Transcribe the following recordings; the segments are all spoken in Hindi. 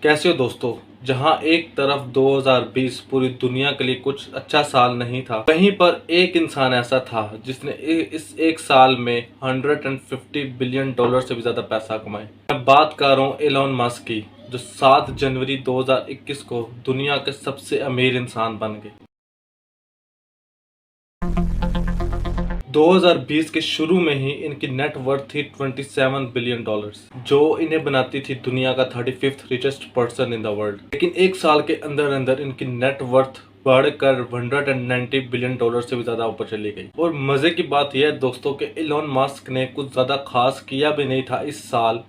कैसे हो दोस्तों। जहां एक तरफ 2020 पूरी दुनिया के लिए कुछ अच्छा साल नहीं था, वहीं पर एक इंसान ऐसा था जिसने इस एक साल में $150 बिलियन से भी ज्यादा पैसा कमाए। मैं बात कर रहा हूँ एलोन मस्क की, जो 7 जनवरी 2021 को दुनिया के सबसे अमीर इंसान बन गए। 2020 के शुरू में ही इनकी नेट वर्थ थी $27 बिलियन, जो इन्हें बनाती थी दुनिया का 35th richest person in the world. लेकिन एक साल के अंदर अंदर इनकी नेट वर्थ बढ़कर $190 बिलियन से भी ज्यादा ऊपर चली गई। और मजे की बात यह है दोस्तों कि एलोन मस्क ने कुछ ज्यादा खास किया भी नहीं था इस साल।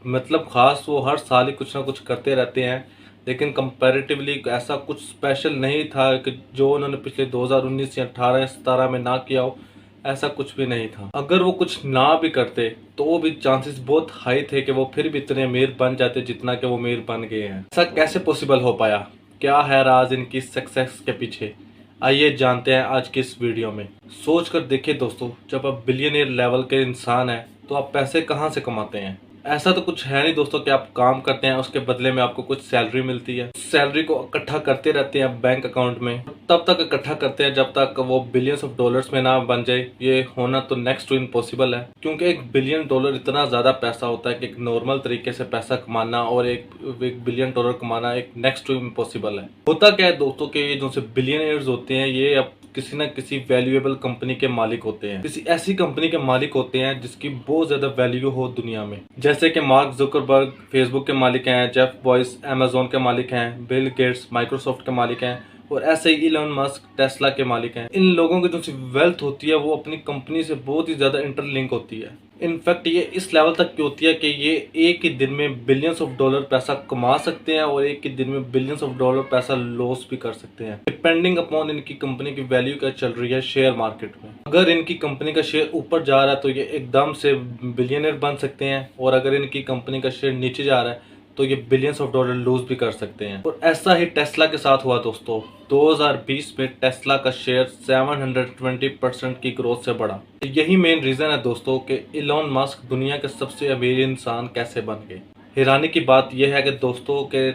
मतलब खास वो हर साल ही कुछ ना कुछ करते रहते हैं, लेकिन कंपैरेटिवली ऐसा कुछ स्पेशल नहीं था कि जो उन्होंने पिछले 2019 या 18-17 में ना किया हो। ऐसा कुछ भी नहीं था। अगर वो कुछ ना भी करते तो वो भी चांसेस बहुत हाई थे कि वो फिर भी इतने अमीर बन जाते जितना कि वो अमीर बन गए हैं। ऐसा कैसे पॉसिबल हो पाया? क्या है राज इनकी सक्सेस के पीछे? आइए जानते हैं आज की इस वीडियो में। सोच कर देखिए दोस्तों, जब आप बिलियनियर लेवल के इंसान हैं तो आप पैसे कहाँ से कमाते हैं? ऐसा तो कुछ है नहीं दोस्तों कि आप काम करते हैं उसके बदले में आपको कुछ सैलरी मिलती है। सैलरी को इकट्ठा करते रहते हैं बैंक अकाउंट में, तब तक इकट्ठा करते हैं जब तक वो बिलियंस ऑफ डॉलर्स में ना बन जाए। ये होना तो नेक्स्ट टू इम्पॉसिबल है, क्योंकि $1 बिलियन इतना ज्यादा पैसा होता है कि एक नॉर्मल तरीके से पैसा कमाना और एक $1 बिलियन कमाना एक नेक्स्ट टू इम्पॉसिबल है। होता क्या है दोस्तों कि ये जो बिलियनियर्स होते हैं ये अब किसी न किसी वैल्यूएबल कंपनी के मालिक होते हैं, किसी ऐसी कंपनी के मालिक होते हैं जिसकी बहुत ज्यादा वैल्यू हो दुनिया में। जैसे कि मार्क जुकरबर्ग फेसबुक के मालिक हैं, जेफ बॉयस अमेजोन के मालिक हैं, बिल गेट्स माइक्रोसॉफ्ट के मालिक हैं, और ऐसे ही इलोन मस्क टेस्ला के मालिक हैं। इन लोगों की जो सी वेल्थ होती है वो अपनी कंपनी से बहुत ही ज्यादा इंटरलिंक होती है। इनफैक्ट ये इस लेवल तक की होती है कि ये एक ही दिन में बिलियंस ऑफ डॉलर पैसा कमा सकते हैं और एक ही दिन में बिलियंस ऑफ डॉलर पैसा लॉस भी कर सकते हैं, डिपेंडिंग अपॉन इनकी कंपनी की वैल्यू क्या चल रही है शेयर मार्केट में। अगर इनकी कंपनी का शेयर ऊपर जा रहा है तो ये एकदम से बिलियनर बन सकते हैं, और अगर इनकी कंपनी का शेयर नीचे जा रहा है तो ये बिलियंस ऑफ डॉलर लूज भी कर सकते हैं। और ऐसा ही टेस्ला के साथ हुआ दोस्तों। 2020 में टेस्ला का शेयर 720% की ग्रोथ से बढ़ा। यही मेन रीजन है दोस्तों कि इलोन मस्क दुनिया के सबसे अमीर इंसान कैसे बन गए। हैरानी की बात यह है कि दोस्तों के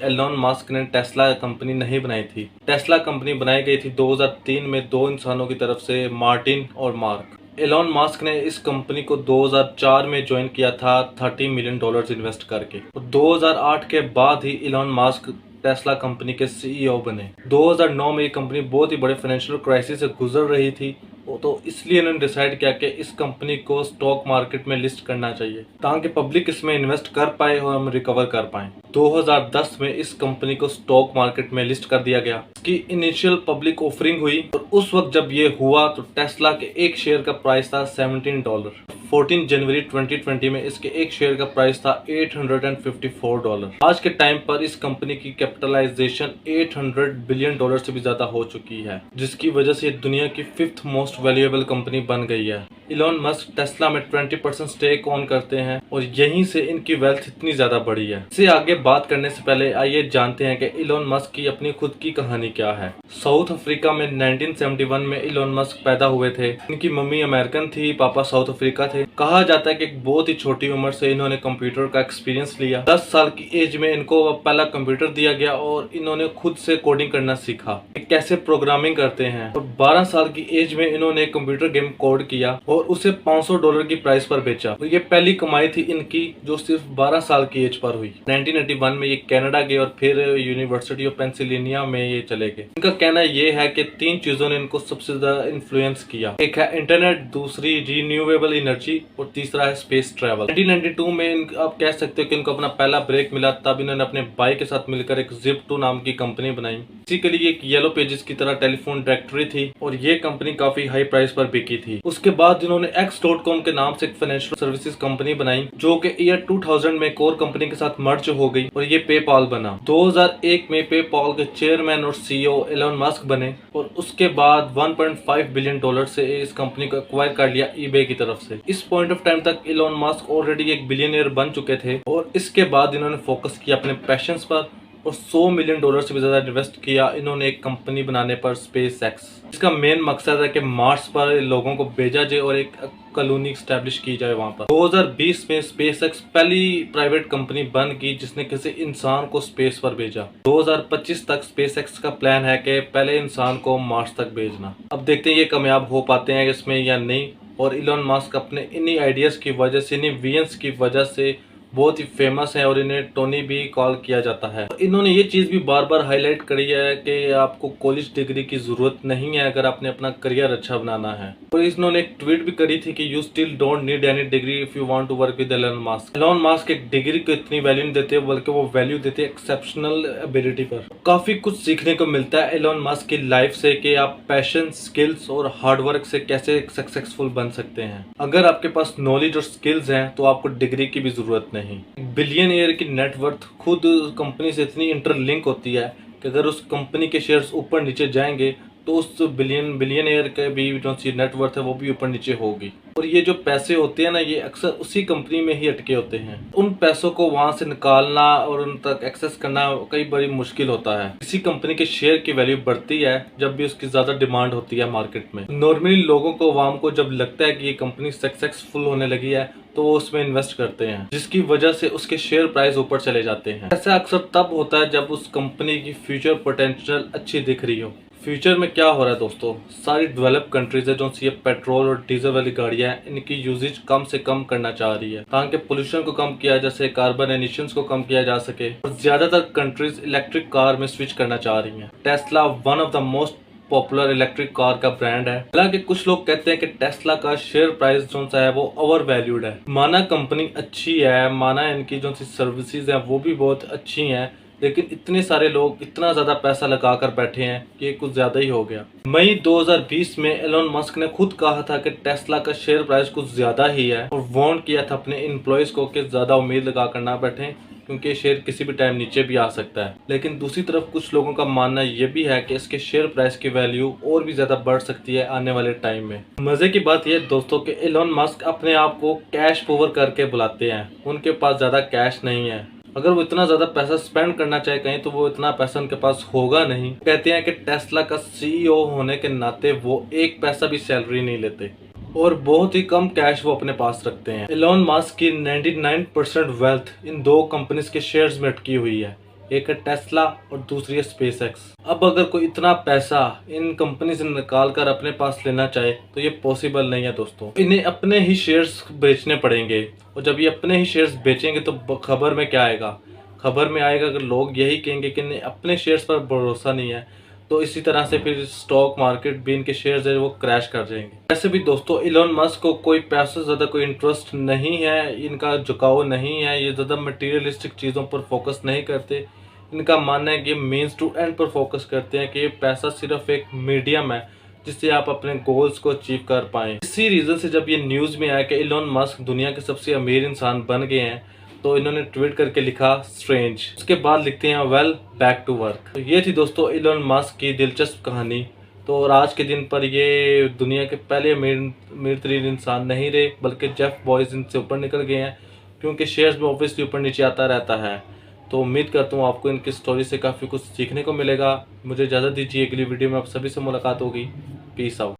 एलोन मस्क ने टेस्ला कंपनी नहीं बनाई थी। टेस्ला कंपनी बनाई गई थी 2003 में दो इंसानों की तरफ से, मार्टिन और मार्क। एलोन मस्क ने इस कंपनी को 2004 में ज्वाइन किया था $30 मिलियन इन्वेस्ट करके, और 2008 के बाद ही एलोन मस्क टेस्ला कंपनी के सीईओ बने। 2009 में ये कंपनी बहुत ही बड़े फाइनेंशियल क्राइसिस से गुजर रही थी, तो इसलिए इन्होंने डिसाइड किया कि इस कंपनी को स्टॉक मार्केट में लिस्ट करना चाहिए ताकि पब्लिक इसमें इन्वेस्ट कर पाए और हम रिकवर कर पाए। 2010 में इस कंपनी को स्टॉक मार्केट में लिस्ट कर दिया गया। इसकी इनिशियल पब्लिक ऑफरिंग हुई और उस वक्त जब ये हुआ तो टेस्ला के एक शेयर का प्राइस था $17। 14 जनवरी 2020 में इसके एक शेयर का प्राइस था $854। आज के टाइम पर इस कंपनी की कैपिटलाइजेशन $800 बिलियन से भी ज्यादा हो चुकी है, जिसकी वजह से दुनिया की 5th मोस्ट वैल्यूएबल कंपनी बन गई है। इलोन मस्क टेस्ला में 20% स्टेक ऑन करते हैं और यहीं से इनकी वेल्थ इतनी ज्यादा बढ़ी है। इससे आगे बात करने से पहले आइए जानते हैं कि इलोन मस्क की अपनी खुद की कहानी क्या है। साउथ अफ्रीका में 1971 में इलोन मस्क पैदा हुए थे। इनकी मम्मी अमेरिकन थी, पापा साउथ अफ्रीका थे। कहा जाता है कि एक बहुत ही छोटी उम्र से इन्होंने कंप्यूटर का एक्सपीरियंस लिया। 10 साल की एज में इनको पहला कंप्यूटर दिया गया और इन्होंने खुद से कोडिंग करना सीखा, कैसे प्रोग्रामिंग करते हैं। और 12 साल की एज में इन्होंने कंप्यूटर गेम कोड किया और उसे $500 की प्राइस पर बेचा। तो ये पहली कमाई थी इनकी जो सिर्फ 12 साल की एज पर हुई। 1981 में ये कनाडा गए और फिर यूनिवर्सिटी ऑफ पेंसिल्वेनिया में ये चले गए। इनका कहना ये है कि 3 चीजों ने इनको सबसे ज्यादा इन्फ्लुएंस किया। एक है इंटरनेट, दूसरी रिन्यूएबल एनर्जी और तीसरा है स्पेस ट्रैवल। 1992 में आप कह सकते हो कि इनको अपना पहला ब्रेक मिला, तब इन्होंने अपने भाई के साथ मिलकर एक Zip2 नाम की कंपनी बनाई। इसी के लिए एक येलो पेजेस की तरह टेलीफोन डायरेक्टरी थी और ये कंपनी काफी हाई प्राइस पर बिकी थी। उसके बाद इन्होंने X.com के नाम से एक फाइनेंशियल सर्विसेज कंपनी बनाई जो कि ईयर 2000 में कोर कंपनी के साथ मर्ज हो गई और ये पेपाल बना। 2001 में पेपाल के चेयरमैन और सीईओ एलोन मस्क बने और उसके बाद $1.5 बिलियन से इस कंपनी को एक्वायर कर लिया eBay की तरफ से। इस पॉइंट ऑफ टाइम तक एलोन मस्क ऑलरेडी एक बिलियनियर बन चुके थे और इसके बाद इन्होंने फोकस किया अपने पैशंस पर और $100 मिलियन से भी ज़्यादा इन्वेस्ट किया इन्होंने एक कंपनी बनाने पर, स्पेस एक्स। इसका मेन मकसद है कि मार्स पर लोगों को भेजा जाए और एक कॉलोनी स्टैब्लिश की जाए वहां पर। 2020 में स्पेस एक्स पहली प्राइवेट कंपनी बन गई जिसने किसी इंसान को स्पेस पर भेजा। 2025 तक स्पेस एक्स का प्लान है कि पहले इंसान को मार्स तक भेजना। अब देखते हैं ये कामयाब हो पाते हैं इसमें या नहीं। और इलॉन मस्क अपने इन्हीं आइडियाज की वजह से, इन्हीं विजन्स की वजह से बहुत ही फेमस है और इन्हें टोनी भी कॉल किया जाता है। इन्होंने ये चीज़ भी बार बार हाईलाइट करी है कि आपको कॉलेज डिग्री की ज़रूरत नहीं है अगर आपने अपना करियर अच्छा बनाना है। और इन्होंने एक ट्वीट भी करी थी कि you still don't need any degree if you want to work with Elon Musk. Elon Musk एक डिग्री को इतनी वैल्यू नहीं देते बल्कि वो वैल्यू देते एक्सेप्शनल एबिलिटी पर। काफ़ी कुछ सीखने को मिलता है एलन मस्क की लाइफ से कि आप पैशन, स्किल्स और हार्डवर्क से कैसे सक्सेसफुल बन सकते हैं। अगर आपके पास नॉलेज और स्किल्स हैं तो आपको डिग्री की भी ज़रूरत नहीं। बिलियनियर की नेटवर्थ खुद कंपनी से इतनी इंटरलिंक होती है कि अगर उस कंपनी के शेयर्स ऊपर नीचे जाएंगे तो उस बिलियनियर के भी जो सी नेटवर्थ है वो भी ऊपर नीचे होगी। और ये जो पैसे होते हैं ना, ये अक्सर उसी कंपनी में ही अटके होते हैं। उन पैसों को वहां से निकालना और उन तक एक्सेस करना कई बड़ी मुश्किल होता है। किसी कंपनी के शेयर की वैल्यू बढ़ती है जब भी उसकी ज्यादा डिमांड होती है मार्केट में। नॉर्मली लोगों को, आवाम को जब लगता है कि ये कंपनी सक्सेसफुल होने लगी है तो वो उसमें इन्वेस्ट करते हैं, जिसकी वजह से उसके शेयर प्राइस ऊपर चले जाते हैं। ऐसा अक्सर तब होता है जब उस कंपनी की फ्यूचर पोटेंशियल अच्छी दिख रही हो। फ्यूचर में क्या हो रहा है दोस्तों, सारी डेवलप कंट्रीज है जो सी पेट्रोल और डीजल वाली गाड़ियां हैं, इनकी यूजेज कम से कम करना चाह रही है ताकि पोल्यूशन को कम किया जा सके, कार्बन एमिशंस को कम किया जा सके। और ज्यादातर कंट्रीज इलेक्ट्रिक कार में स्विच करना चाह रही हैं। Tesla one of the most popular electric car का ब्रांड है। हालांकि कुछ लोग कहते हैं कि टेस्ला का शेयर प्राइस जो सा है वो ओवर वैल्यूड है। माना कंपनी अच्छी है, माना इनकी जो सी सर्विसेज है वो भी बहुत अच्छी हैं, लेकिन इतने सारे लोग इतना ज्यादा पैसा लगाकर बैठे हैं कि कुछ ज्यादा ही हो गया। मई 2020 में एलन मस्क ने खुद कहा था कि टेस्ला का शेयर प्राइस कुछ ज्यादा ही है और वार्न किया था अपने एम्प्लॉयज को कि ज्यादा उम्मीद लगाकर ना बैठें क्योंकि शेयर किसी भी टाइम नीचे भी आ सकता है। लेकिन दूसरी तरफ कुछ लोगों का मानना ये भी है कि इसके शेयर प्राइस की वैल्यू और भी ज्यादा बढ़ सकती है आने वाले टाइम में। मजे की बात यह दोस्तों कि एलन मस्क अपने आप को कैश पूवर करके बुलाते हैं। उनके पास ज्यादा कैश नहीं है। अगर वो इतना ज्यादा पैसा स्पेंड करना चाहे कहीं तो वो इतना पैसा उनके पास होगा नहीं। कहते हैं कि टेस्ला का सीईओ होने के नाते वो एक पैसा भी सैलरी नहीं लेते और बहुत ही कम कैश वो अपने पास रखते हैं। एलन मस्क की 99% वेल्थ इन दो कंपनीज के शेयर्स में अटकी हुई है, एक है टेस्ला और दूसरी है स्पेस एक्स। अब अगर कोई इतना पैसा इन कंपनी से निकाल कर अपने पास लेना चाहे तो ये पॉसिबल नहीं है दोस्तों। इन्हें अपने ही शेयर्स बेचने पड़ेंगे और जब ये अपने ही शेयर्स बेचेंगे तो खबर में क्या आएगा, खबर में आएगा अगर लोग यही कहेंगे कि इन्हें अपने शेयर्स पर भरोसा नहीं है तो इसी तरह से फिर स्टॉक मार्केट भी इनके शेयर्स है वो क्रैश कर जाएंगे। वैसे भी दोस्तों एलन मस्क को कोई पैसे ज्यादा कोई इंटरेस्ट नहीं है, इनका झुकाव नहीं है, ये ज्यादा मटेरियलिस्टिक चीजों पर फोकस नहीं करते। इनका मानना है कि मीन्स टू एंड पर फोकस करते हैं कि पैसा सिर्फ एक मीडियम है जिससे आप अपने गोल्स को अचीव कर पाएं। इसी रीजन से जब ये न्यूज में आया कि एलन मस्क दुनिया के सबसे अमीर इंसान बन गए हैं तो इन्होंने ट्वीट करके लिखा स्ट्रेंज। उसके बाद लिखते हैं वेल बैक टू वर्क। तो ये थी दोस्तों एलन मस्क की दिलचस्प कहानी। तो और आज के दिन पर ये दुनिया के पहले अमीर तरीन इंसान नहीं रहे बल्कि जेफ बॉयज इनसे ऊपर निकल गए हैं क्योंकि शेयर्स में ऑब्वियसली ऊपर नीचे आता रहता है। तो उम्मीद करता हूँ आपको इनकी स्टोरी से काफ़ी कुछ सीखने को मिलेगा। मुझे इजाज़त दीजिए, अगली वीडियो में आप सभी से मुलाकात होगी। Peace out.